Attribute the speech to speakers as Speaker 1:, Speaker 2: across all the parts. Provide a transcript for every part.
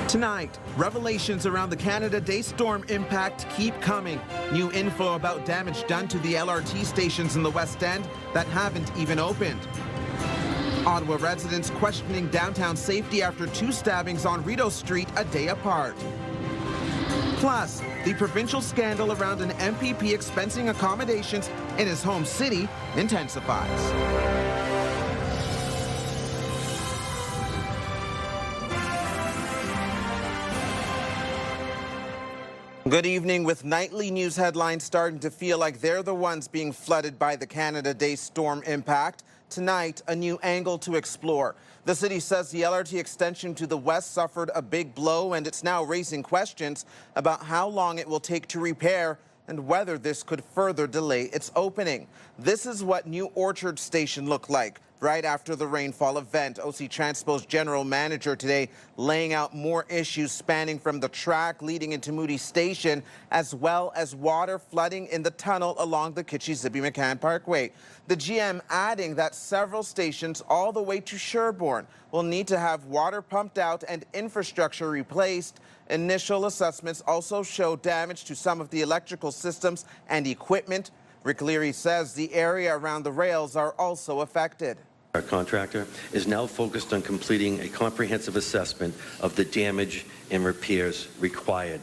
Speaker 1: Tonight, revelations around the Canada Day storm impact keep coming. New info about damage done to the LRT stations in the West End that haven't even opened. Ottawa residents questioning downtown safety after 2 stabbings on Rideau Street a day apart. Plus, the provincial scandal around an MPP expensing accommodations in his home city intensifies. Good evening. With nightly news headlines starting to feel like they're the ones being flooded by the Canada Day storm impact, tonight a new angle to explore. The city says the LRT extension to the west suffered a big blow, and it's now raising questions about how long it will take to repair and whether this could further delay its opening. This is what New Orchard Station looked like right after the rainfall event. OC Transpo's general manager today laying out more issues spanning from the track leading into Moodie Station, as well as water flooding in the tunnel along the Kitchie-Zippy-McCann Parkway. The GM adding that several stations all the way to Sherbourne will need to have water pumped out and infrastructure replaced. Initial assessments also show damage to some of the electrical systems and equipment. Rick Leary says the area around the rails are also affected.
Speaker 2: Our contractor is now focused on completing a comprehensive assessment of the damage and repairs required.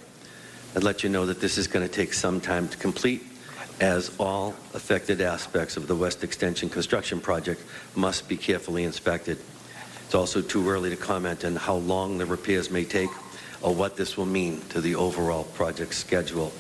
Speaker 2: I'd let you know that this is going to take some time to complete, as all affected aspects of the West Extension construction project must be carefully inspected. It's also too early to comment on how long the repairs may take or what this will mean to the overall project schedule.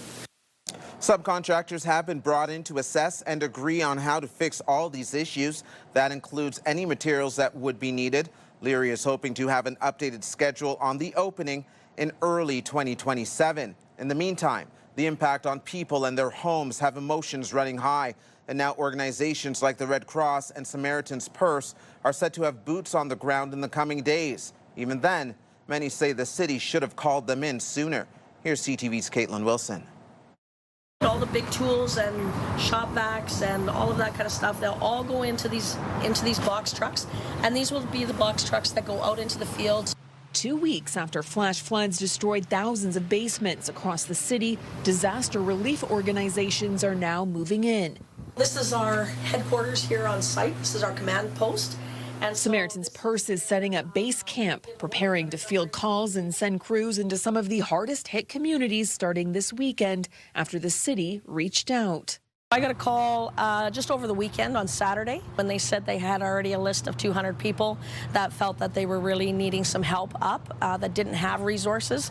Speaker 1: Subcontractors have been brought in to assess and agree on how to fix all these issues. That includes any materials that would be needed. Leary is hoping to have an updated schedule on the opening in early 2027. In the meantime, the impact on people and their homes have emotions running high, and now organizations like the Red Cross and Samaritan's Purse are set to have boots on the ground in the coming days. Even then, many say the city should have called them in sooner. Here's CTV's Katelyn Wilson.
Speaker 3: All the big tools and shop vacs and all of that kind of stuff, they'll all go into these box trucks, and these will be the box trucks that go out into the fields.
Speaker 4: 2 weeks after flash floods destroyed thousands of basements across the city, disaster relief organizations are now moving in.
Speaker 3: This is our headquarters here on site. This is our command post. And
Speaker 4: Samaritan's Purse is setting up base camp, preparing to field calls and send crews into some of the hardest hit communities starting this weekend after the city reached out.
Speaker 3: I got a call just over the weekend on Saturday when they said they had already a list of 200 people that felt that they were really needing some help up, that didn't have resources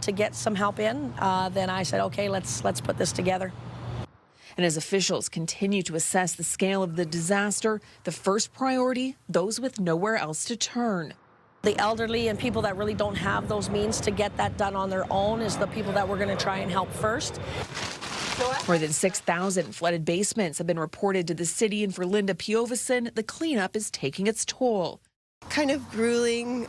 Speaker 3: to get some help in. Then I said, okay, let's put this together.
Speaker 4: And as officials continue to assess the scale of the disaster, the first priority, those with nowhere else to turn.
Speaker 3: The elderly and people that really don't have those means to get that done on their own is the people that we're going to try and help first.
Speaker 4: More than 6,000 flooded basements have been reported to the city, and for Linda Piovesan, the cleanup is taking its toll.
Speaker 5: Kind of grueling,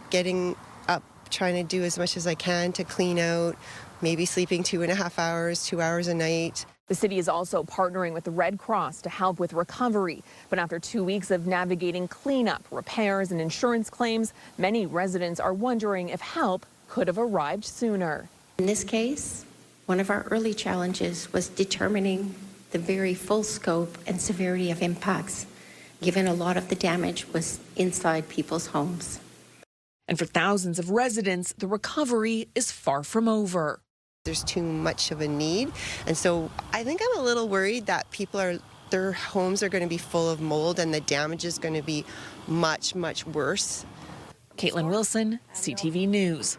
Speaker 5: getting up, trying to do as much as I can to clean out, maybe sleeping 2.5 hours, 2 hours a night.
Speaker 4: The city is also partnering with the Red Cross to help with recovery. But after 2 weeks of navigating cleanup, repairs, and insurance claims, many residents are wondering if help could have arrived sooner.
Speaker 6: In this case, one of our early challenges was determining the very full scope and severity of impacts, given a lot of the damage was inside people's homes.
Speaker 4: And for thousands of residents, the recovery is far from over.
Speaker 5: There's too much of a need, and so I think I'm a little worried that their homes are going to be full of mold and the damage is going to be much, much worse.
Speaker 4: Katelyn Wilson, CTV News.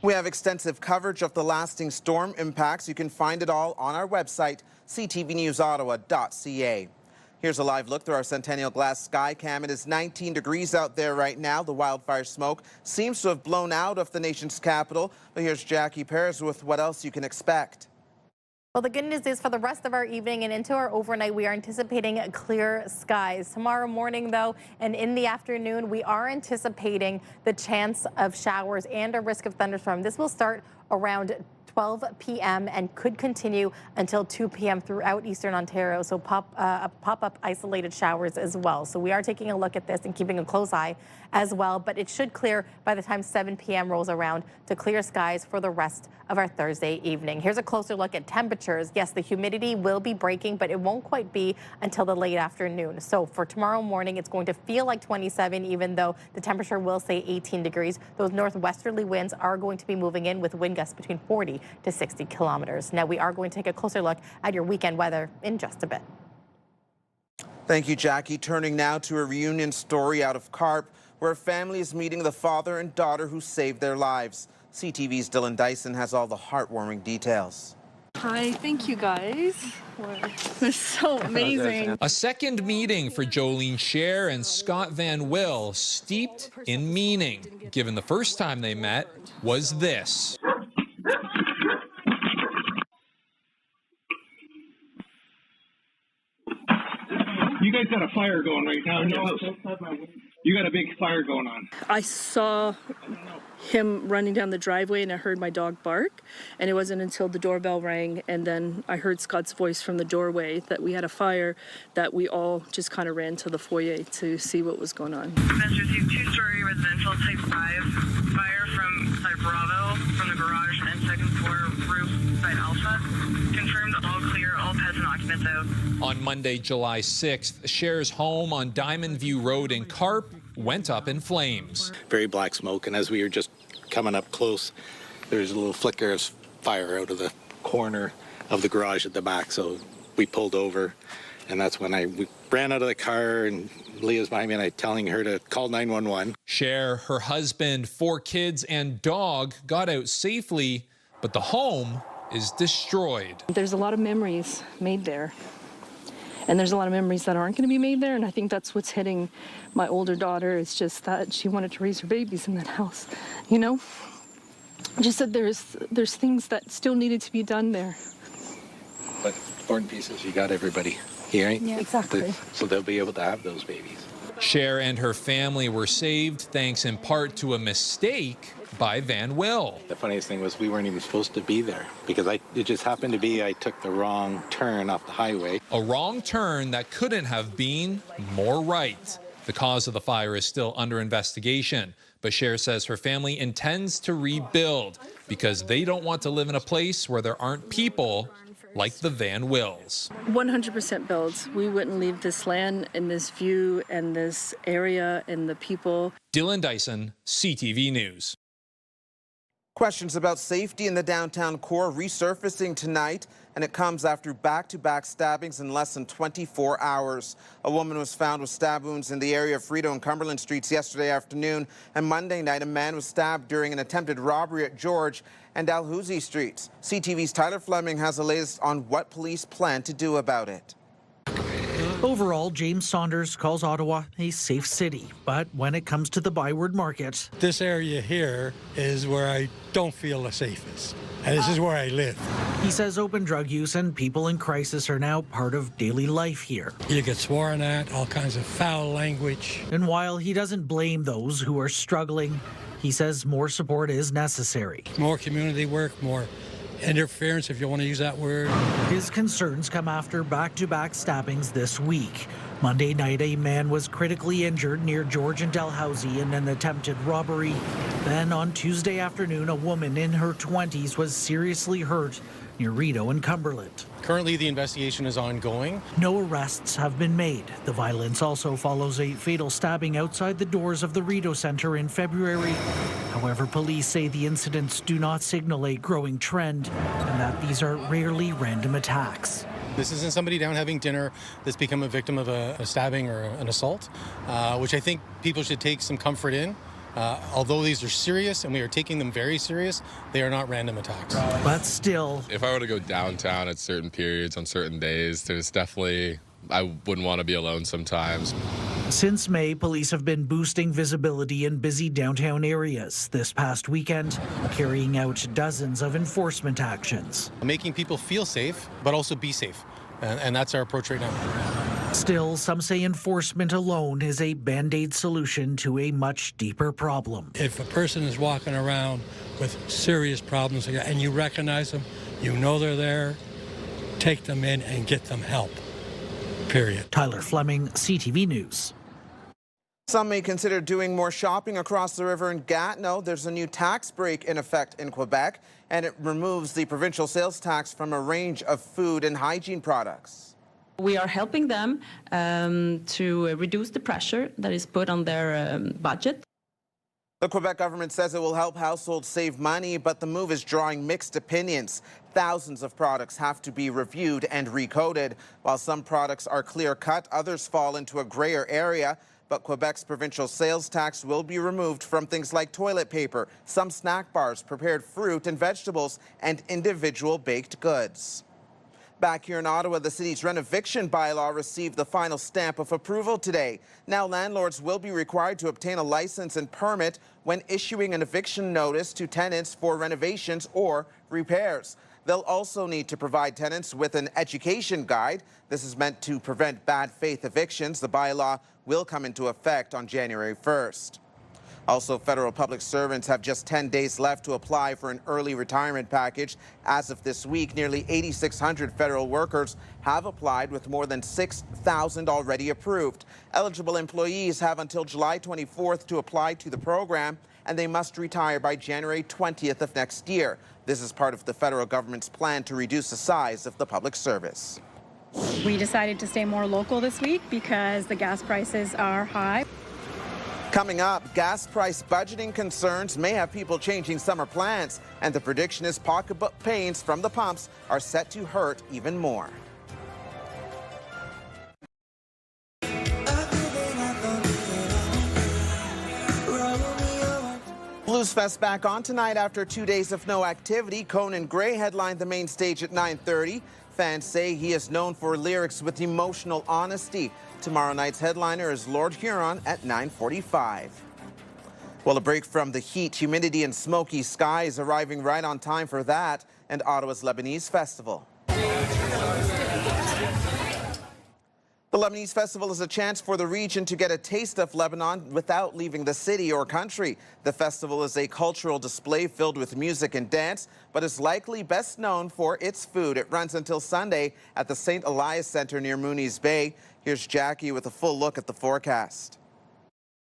Speaker 1: We have extensive coverage of the lasting storm impacts. You can find it all on our website, ctvnewsottawa.ca. Here's a live look through our Centennial Glass sky cam. It is 19 degrees out there right now. The wildfire smoke seems to have blown out of the nation's capital. But here's Jackie Perez with what else you can expect.
Speaker 7: Well, the good news is for the rest of our evening and into our overnight, we are anticipating clear skies. Tomorrow morning, though, and in the afternoon, we are anticipating the chance of showers and a risk of thunderstorm. This will start around 12 p.m. and could continue until 2 p.m. throughout Eastern Ontario. So pop-up isolated showers as well. So we are taking a look at this and keeping a close eye as well. But it should clear by the time 7 p.m. rolls around to clear skies for the rest of our Thursday evening. Here's a closer look at temperatures. Yes, the humidity will be breaking, but it won't quite be until the late afternoon. So for tomorrow morning, it's going to feel like 27, even though the temperature will say 18 degrees. Those northwesterly winds are going to be moving in with wind gusts between 40 to 60 kilometers. Now, we are going to take a closer look at your weekend weather in just a bit.
Speaker 1: Thank you, Jackie. Turning now to a reunion story out of Carp, where a family is meeting the father and daughter who saved their lives. CTV's Dyson has all the heartwarming details.
Speaker 8: Hi, thank you guys. It was so amazing.
Speaker 9: A second meeting for Jolene Scher and Scott Van Will, steeped in meaning, given the first time they met was this.
Speaker 10: You guys got a fire going right now in your house. You got a big fire going on.
Speaker 8: I saw him running down the driveway and I heard my dog bark, and it wasn't until the doorbell rang and then I heard Scott's voice from the doorway that we had a fire that we all just kind of ran to the foyer to see what was going on.
Speaker 11: Mess received 2-story residential type 5 fire from side Bravo from the garage and second floor roof side Alpha. Confirmed all clear, all pets and occupants out.
Speaker 9: On Monday, July 6th, Scher's home on Diamondview Road in Carp went up in flames.
Speaker 12: Very black smoke, and as we were just coming up close, there's a little flicker of fire out of the corner of the garage at the back, so we pulled over, and that's when we ran out of the car, and Leah's behind me, and I'm telling her to call 911.
Speaker 9: Scher, her husband, 4 kids, and dog got out safely, but the home is destroyed.
Speaker 8: There's a lot of memories made there. And there's a lot of memories that aren't going to be made there, and I think that's what's hitting my older daughter. It's just that she wanted to raise her babies in that house, you know? Just that there's things that still needed to be done there.
Speaker 12: But important pieces, you got everybody here, right?
Speaker 8: Yeah, exactly.
Speaker 12: So they'll be able to have those babies.
Speaker 9: Scher and her family were saved thanks in part to a mistake by Van Will.
Speaker 12: The funniest thing was we weren't even supposed to be there because it just happened to be I took the wrong turn off the highway.
Speaker 9: A wrong turn that couldn't have been more right. The cause of the fire is still under investigation, but Scher says her family intends to rebuild because they don't want to live in a place where there aren't people like the Van Wills.
Speaker 8: 100% builds. We wouldn't leave this land and this view and this area and the people.
Speaker 9: Dyson, CTV News.
Speaker 1: Questions about safety in the downtown core resurfacing tonight, and it comes after back-to-back stabbings in less than 24 hours. A woman was found with stab wounds in the area of Frito and Cumberland Streets yesterday afternoon, and Monday night a man was stabbed during an attempted robbery at George and Alhousie Streets. CTV's Tyler Fleming has the latest on what police plan to do about it.
Speaker 13: Overall, James Saunders calls Ottawa a safe city, but when it comes to the Byward Market,
Speaker 14: this area here is where I don't feel the safest, and this is where I live.
Speaker 13: He says open drug use and people in crisis are now part of daily life here.
Speaker 14: You get sworn at, all kinds of foul language.
Speaker 13: And while he doesn't blame those who are struggling, he says more support is necessary.
Speaker 14: More community work, more interference, if you want to use that word.
Speaker 13: His concerns come after back-to-back stabbings this week. Monday night, a man was critically injured near George and Dalhousie in an attempted robbery. Then on Tuesday afternoon, a woman in her 20s was seriously hurt near Rideau and Cumberland.
Speaker 15: Currently, the investigation is ongoing.
Speaker 13: No arrests have been made. The violence also follows a fatal stabbing outside the doors of the Rideau Centre in February. However, police say the incidents do not signal a growing trend and that these are rarely random attacks.
Speaker 15: This isn't somebody down having dinner that's become a victim of a stabbing or an assault, which I think people should take some comfort in. Although these are serious and we are taking them very serious, they are not random attacks.
Speaker 13: But still,
Speaker 16: if I were to go downtown at certain periods on certain days, there's definitely, I wouldn't want to be alone sometimes.
Speaker 13: Since May, police have been boosting visibility in busy downtown areas. This past weekend, carrying out dozens of enforcement actions.
Speaker 15: Making people feel safe, but also be safe. And that's our approach right now.
Speaker 13: Still, some say enforcement alone is a band-aid solution to a much deeper problem.
Speaker 14: If a person is walking around with serious problems and you recognize them, you know they're there, take them in and get them help. Period.
Speaker 13: Tyler Fleming, CTV News.
Speaker 1: Some may consider doing more shopping across the river in Gatineau. There's a new tax break in effect in Quebec, and it removes the provincial sales tax from a range of food and hygiene products.
Speaker 17: We are helping them to reduce the pressure that is put on their budget.
Speaker 1: The Quebec government says it will help households save money, but the move is drawing mixed opinions. Thousands of products have to be reviewed and recoded. While some products are clear-cut, others fall into a grayer area. But Quebec's provincial sales tax will be removed from things like toilet paper, some snack bars, prepared fruit and vegetables, and individual baked goods. Back here in Ottawa, the city's renoviction bylaw received the final stamp of approval today. Now landlords will be required to obtain a license and permit when issuing an eviction notice to tenants for renovations or repairs. They'll also need to provide tenants with an education guide. This is meant to prevent bad faith evictions. The bylaw will come into effect on January 1st. Also, federal public servants have just 10 days left to apply for an early retirement package. As of this week, nearly 8,600 federal workers have applied, with more than 6,000 already approved. Eligible employees have until July 24th to apply to the program, and they must retire by January 20th of next year. This is part of the federal government's plan to reduce the size of the public service.
Speaker 18: We decided to stay more local this week because the gas prices are high.
Speaker 1: Coming up, gas price budgeting concerns may have people changing summer plans, and the prediction is pocketbook pains from the pumps are set to hurt even more. Blues Fest back on tonight after 2 days of no activity. Conan Gray headlined the main stage at 9:30. Fans say he is known for lyrics with emotional honesty. Tomorrow night's headliner is Lord Huron at 9:45. Well, a break from the heat, humidity, and smoky skies arriving right on time for that and Ottawa's Lebanese Festival. The Lebanese Festival is a chance for the region to get a taste of Lebanon without leaving the city or country. The festival is a cultural display filled with music and dance, but is likely best known for its food. It runs until Sunday at the St. Elias Center near Mooney's Bay. Here's Jackie with a full look at the forecast.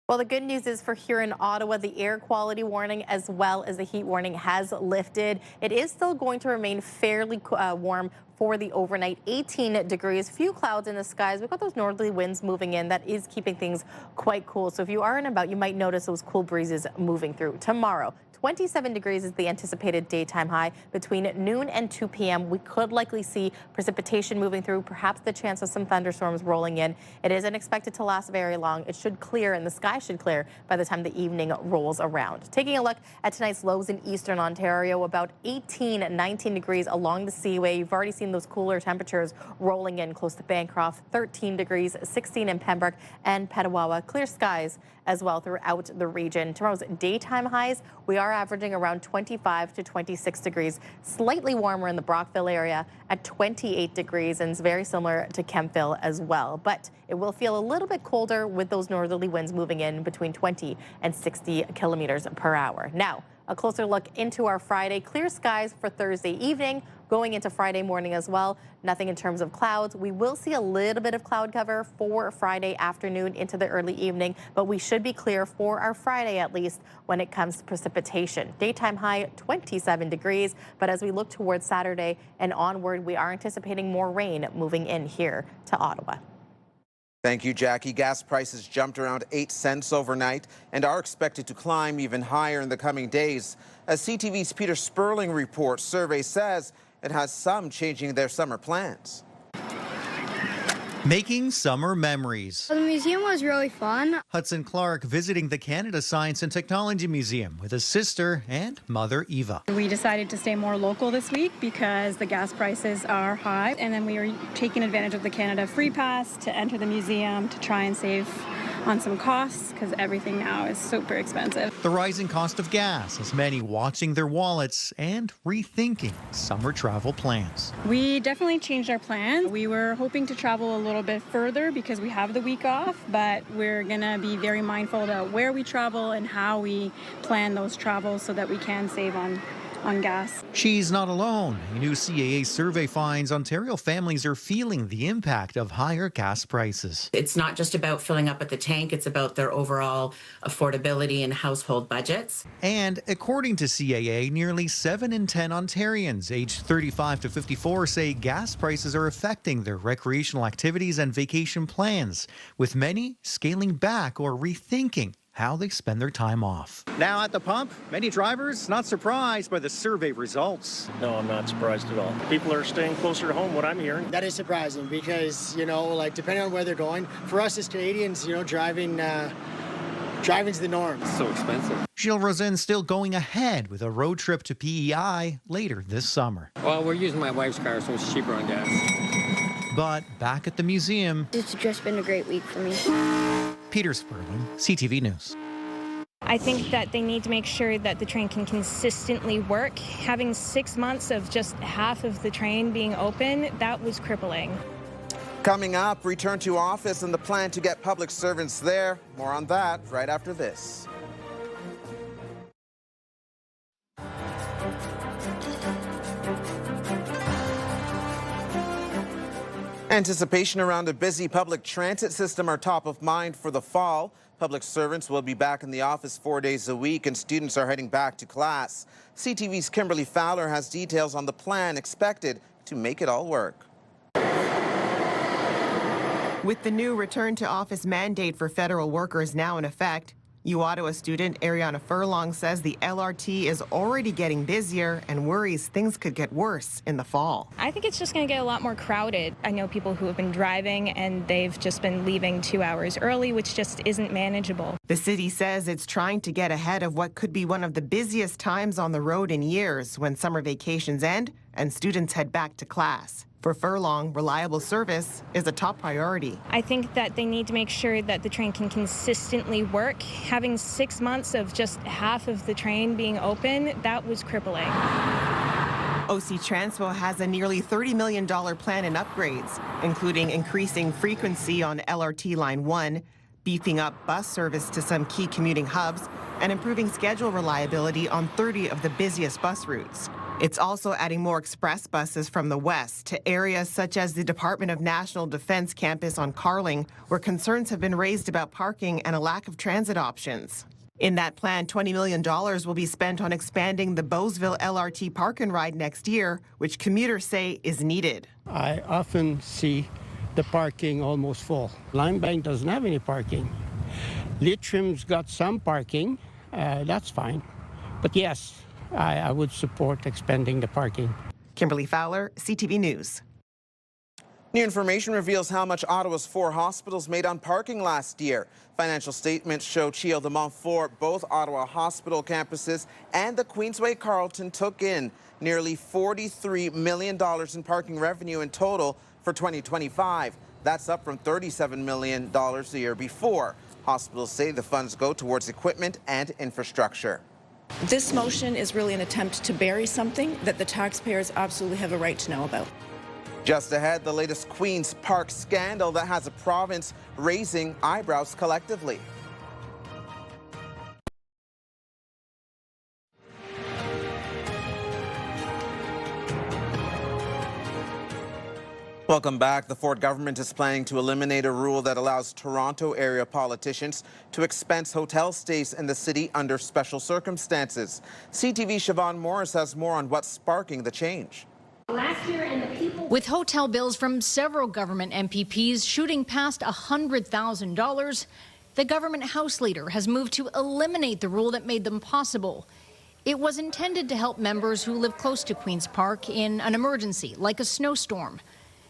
Speaker 7: Well, the good news is for here in Ottawa, the air quality warning as well as the heat warning has lifted. It is still going to remain fairly warm for the overnight, 18 degrees, few clouds in the skies. We've got those northerly winds moving in. That is keeping things quite cool. So if you are and about, you might notice those cool breezes moving through. Tomorrow, 27 degrees is the anticipated daytime high. Between noon and 2 p.m., we could likely see precipitation moving through, perhaps the chance of some thunderstorms rolling in. It isn't expected to last very long. It should clear and the sky should clear by the time the evening rolls around. Taking a look at tonight's lows in eastern Ontario, about 19 degrees along the Seaway. You've already seen those cooler temperatures rolling in close to Bancroft, 13 degrees, 16 in Pembroke and Petawawa. Clear skies as well throughout the region. Tomorrow's daytime highs, we are averaging around 25 to 26 degrees, slightly warmer in the Brockville area at 28 degrees, and it's very similar to Kempville as well. But it will feel a little bit colder with those northerly winds moving in between 20 and 60 kilometers per hour. Now, a closer look into our Friday. Clear skies for Thursday evening, going into Friday morning as well. Nothing in terms of clouds. We will see a little bit of cloud cover for Friday afternoon into the early evening, but we should be clear for our Friday at least when it comes to precipitation. Daytime high 27 degrees, but as we look towards Saturday and onward, we are anticipating more rain moving in here to Ottawa.
Speaker 1: Thank you, Jackie. Gas prices jumped around 8 cents overnight and are expected to climb even higher in the coming days. As CTV's Peter Sperling reports, survey says it has some changing their summer plans.
Speaker 19: Making summer memories.
Speaker 20: The museum was really fun.
Speaker 19: Hudson Clark visiting the Canada Science and Technology Museum with his sister and mother Eva.
Speaker 18: We decided to stay more local this week because the gas prices are high, and then we were taking advantage of the Canada Free Pass to enter the museum to try and save on some costs because everything now is super expensive.
Speaker 19: The rising cost of gas has many watching their wallets and rethinking summer travel plans.
Speaker 18: We definitely changed our plan. We were hoping to travel a little bit further because we have the week off, but we're going to be very mindful about where we travel and how we plan those travels so that we can save on gas.
Speaker 19: She's not alone. A new CAA survey finds Ontario families are feeling the impact of higher gas prices.
Speaker 21: It's not just about filling up at the tank, it's about their overall affordability and household budgets.
Speaker 19: And according to CAA, nearly 7 in 10 Ontarians aged 35 to 54 say gas prices are affecting their recreational activities and vacation plans, with many scaling back or rethinking how they spend their time off. Now at the pump, many drivers not surprised by the survey results.
Speaker 22: No, I'm not surprised at all. People are staying closer to home, what I'm hearing.
Speaker 23: That is surprising because, like depending on where they're going, for us as Canadians, driving's the norm.
Speaker 22: It's so expensive.
Speaker 19: Gilles Rosen still going ahead with a road trip to PEI later this summer.
Speaker 22: Well, we're using my wife's car, so it's cheaper on gas.
Speaker 19: But back at the museum,
Speaker 20: It's just been a great week for me.
Speaker 19: Peter Sperling, CTV News.
Speaker 24: I think that they need to make sure that the train can consistently work. Having 6 months of just half of the train being open, that was crippling.
Speaker 1: Coming up, return to office and the plan to get public servants there. More on that right after this. Anticipation around a busy public transit system are top of mind for the fall. Public servants will be back in the office 4 days a week and students are heading back to class. CTV's Kimberly Fowler has details on the plan expected to make it all work.
Speaker 25: With the new return to office mandate for federal workers now in effect, U Ottawa student Ariana Furlong says the LRT is already getting busier and worries things could get worse in the fall.
Speaker 24: I think it's just going to get a lot more crowded. I know people who have been driving and they've just been leaving 2 hours early, which just isn't manageable.
Speaker 25: The city says it's trying to get ahead of what could be one of the busiest times on the road in years when summer vacations end and students head back to class. For Furlong, reliable service is a top priority.
Speaker 24: I think that they need to make sure that the train can consistently work. Having 6 months of just half of the train being open, that was crippling.
Speaker 25: OC Transpo has a nearly $30 million plan in upgrades, including increasing frequency on LRT Line 1, beefing up bus service to some key commuting hubs, and improving schedule reliability on 30 of the busiest bus routes. It's also adding more express buses from the west to areas such as the Department of National Defense campus on Carling, where concerns have been raised about parking and a lack of transit options. In that plan, $20 million will be spent on expanding the Beauceville LRT park and ride next year, which commuters say is needed.
Speaker 26: I often see the parking almost full. Limebank doesn't have any parking. Leitrim's got some parking, that's fine. But yes, I would support expanding the parking.
Speaker 25: Kimberly Fowler, CTV News.
Speaker 1: New information reveals how much Ottawa's 4 hospitals made on parking last year. Financial statements show Chio de Montfort, both Ottawa hospital campuses, and the Queensway Carleton took in nearly $43 million in parking revenue in total for 2025. That's up from $37 million the year before. Hospitals say the funds go towards equipment and infrastructure.
Speaker 27: This motion is really an attempt to bury something that the taxpayers absolutely have a right to know about.
Speaker 1: Just ahead, the latest Queen's Park scandal that has a province raising eyebrows collectively. Welcome back. The Ford government is planning to eliminate a rule that allows Toronto area politicians to expense hotel stays in the city under special circumstances. CTV's Siobhan Morris has more on what's sparking the change.
Speaker 28: With hotel bills from several government MPPs shooting past $100,000, the government House Leader has moved to eliminate the rule that made them possible. It was intended to help members who live close to Queen's Park in an emergency, like a snowstorm.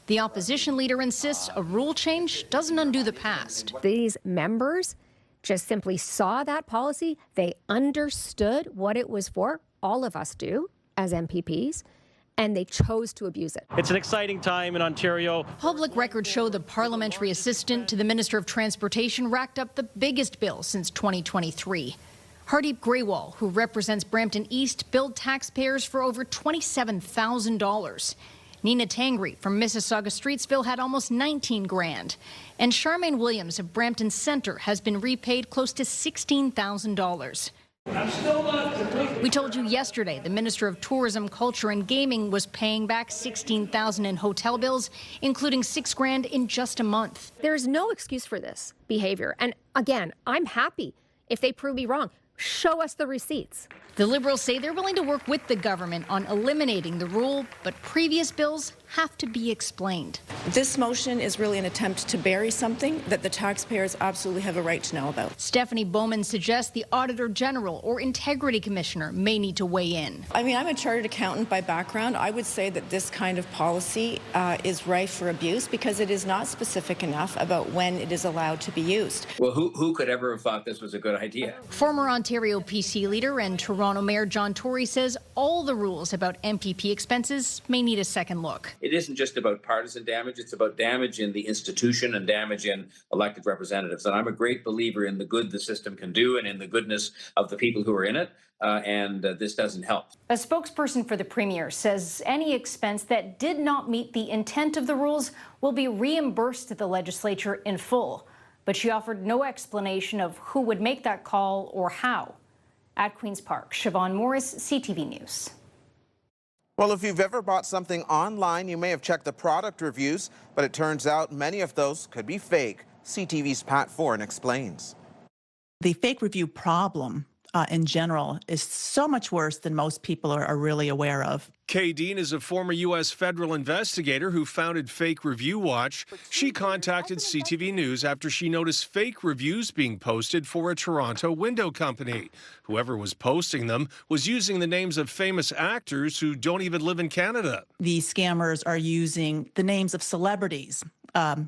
Speaker 28: The opposition leader insists a rule change doesn't undo the past.
Speaker 29: These members just simply saw that policy. They understood what it was for. All of us do as MPPs. and they chose to abuse it.
Speaker 22: It's an exciting time in Ontario.
Speaker 28: Public records show the parliamentary assistant to the Minister of Transportation racked up the biggest bill since 2023. Hardeep Grewal, who represents Brampton East, billed taxpayers for over $27,000. Nina Tangri from Mississauga Streetsville had almost 19 grand. And Charmaine Williams of Brampton Centre has been repaid close to $16,000. We told you yesterday the Minister of Tourism, Culture and Gaming was paying back $16,000 in hotel bills, including $6 grand in just a month.
Speaker 29: There's no excuse for this behavior. And again, I'm happy if they prove me wrong. Show us the receipts.
Speaker 28: The Liberals say they're willing to work with the government on eliminating the rule, but previous bills have to be explained.
Speaker 27: This motion is really an attempt to bury something that the taxpayers absolutely have a right to know about.
Speaker 28: Stephanie Bowman suggests the Auditor General or Integrity Commissioner may need to weigh in.
Speaker 27: I mean, I'm a chartered accountant by background. I would say that this kind of policy is rife for abuse because it is not specific enough about when it is allowed to be used.
Speaker 2: Well, who could ever have thought this was a good idea?
Speaker 28: Former Ontario PC leader and Toronto Mayor John Tory says all the rules about MPP expenses may need a second look.
Speaker 2: It isn't just about partisan damage, it's about damage in the institution and damage in elected representatives. And I'm a great believer in the good the system can do and in the goodness of the people who are in it, and this doesn't help.
Speaker 28: A spokesperson for the Premier says any expense that did not meet the intent of the rules will be reimbursed to the legislature in full. But she offered no explanation of who would make that call or how. At Queen's Park, Siobhan Morris, CTV News.
Speaker 1: Well, if you've ever bought something online, you may have checked the product reviews, but it turns out many of those could be fake. CTV's Pat Foran explains.
Speaker 3: The fake review problem in general is so much worse than most people are really aware of.
Speaker 4: Kay Dean is a former U.S. federal investigator who founded Fake Review Watch. She contacted CTV News after she noticed fake reviews being posted for a Toronto window company. Whoever was posting them was using the names of famous actors who don't even live in Canada.
Speaker 3: The scammers are using the names of celebrities,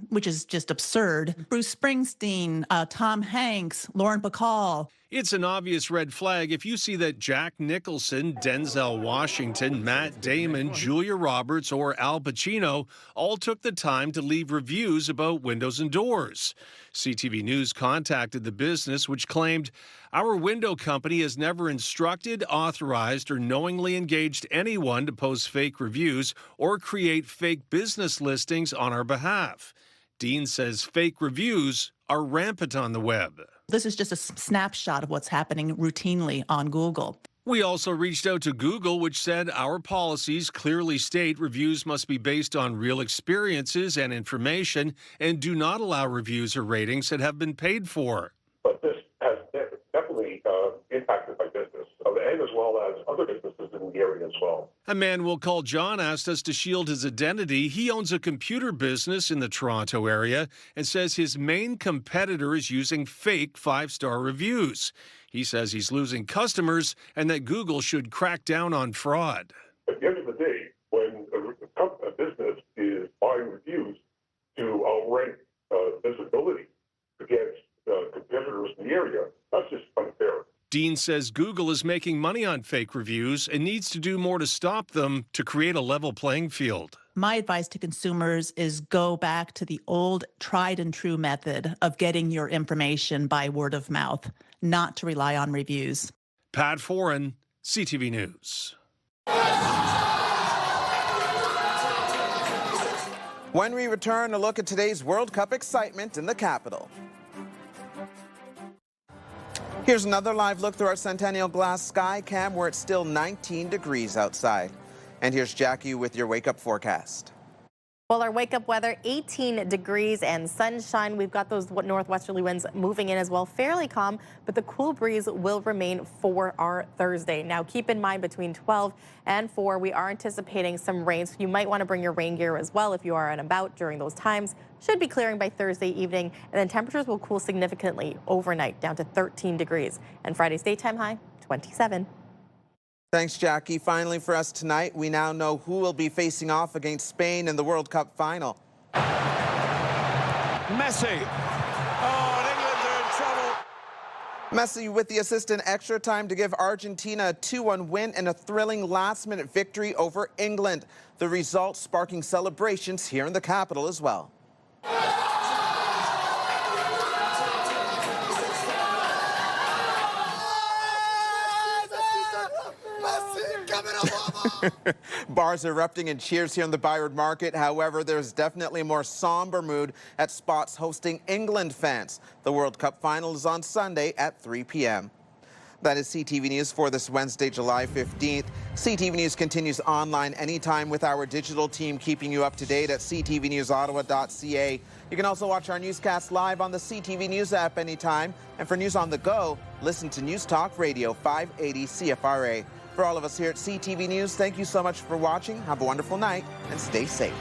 Speaker 3: which is just absurd. Bruce Springsteen, Tom Hanks, Lauren Bacall.
Speaker 4: It's an obvious red flag if you see that Jack Nicholson, Denzel Washington, Matt Damon, Julia Roberts, or Al Pacino all took the time to leave reviews about windows and doors. CTV News contacted the business, which claimed, "Our window company has never instructed, authorized, or knowingly engaged anyone to post fake reviews or create fake business listings on our behalf." Dean says fake reviews are rampant on the web.
Speaker 3: This is just a snapshot of what's happening routinely on Google.
Speaker 4: We also reached out to Google, which said our policies clearly state reviews must be based on real experiences and information and do not allow reviews or ratings that have been paid for.
Speaker 5: But this has definitely impacted my business, and as well as other businesses in the area as well.
Speaker 4: A man we'll call John asked us to shield his identity. He owns a computer business in the Toronto area and says his main competitor is using fake 5-star reviews. He says he's losing customers and that Google should crack down on fraud.
Speaker 5: At the end of the day, when a business is buying reviews to outrank visibility against competitors in the area, that's just unfair.
Speaker 4: Dean says Google is making money on fake reviews and needs to do more to stop them to create a level playing field.
Speaker 3: My advice to consumers is go back to the old tried and true method of getting your information by word of mouth, not to rely on reviews.
Speaker 4: Pat Foran, CTV News.
Speaker 1: When we return, a look at today's World Cup excitement in the capital. Here's another live look through our Centennial Glass Sky Cam where it's still 19 degrees outside. And here's Jackie with your wake-up forecast.
Speaker 7: Well, our wake-up weather, 18 degrees and sunshine. We've got those northwesterly winds moving in as well, fairly calm, but the cool breeze will remain for our Thursday. Now, keep in mind between 12 and 4, we are anticipating some rain, so you might want to bring your rain gear as well if you are out and about during those times. Should be clearing by Thursday evening, and then temperatures will cool significantly overnight, down to 13 degrees. And Friday's daytime high, 27.
Speaker 1: Thanks, Jackie. Finally for us tonight, we now know who will be facing off against Spain in the World Cup final.
Speaker 6: Messi. Oh, and England are in trouble.
Speaker 1: Messi with the assist in extra time to give Argentina a 2-1 win and a thrilling last-minute victory over England. The result sparking celebrations here in the capital as well. Bars erupting and cheers here in the Byward Market. However, there's definitely a more somber mood at spots hosting England fans. The World Cup final is on Sunday at 3 p.m. That is CTV News for this Wednesday, July 15th. CTV News continues online anytime with our digital team keeping you up to date at ctvnewsottawa.ca. You can also watch our newscast live on the CTV News app anytime. And for news on the go, listen to News Talk Radio 580 CFRA. For all of us here at CTV News, thank you so much for watching. Have a wonderful night and stay safe.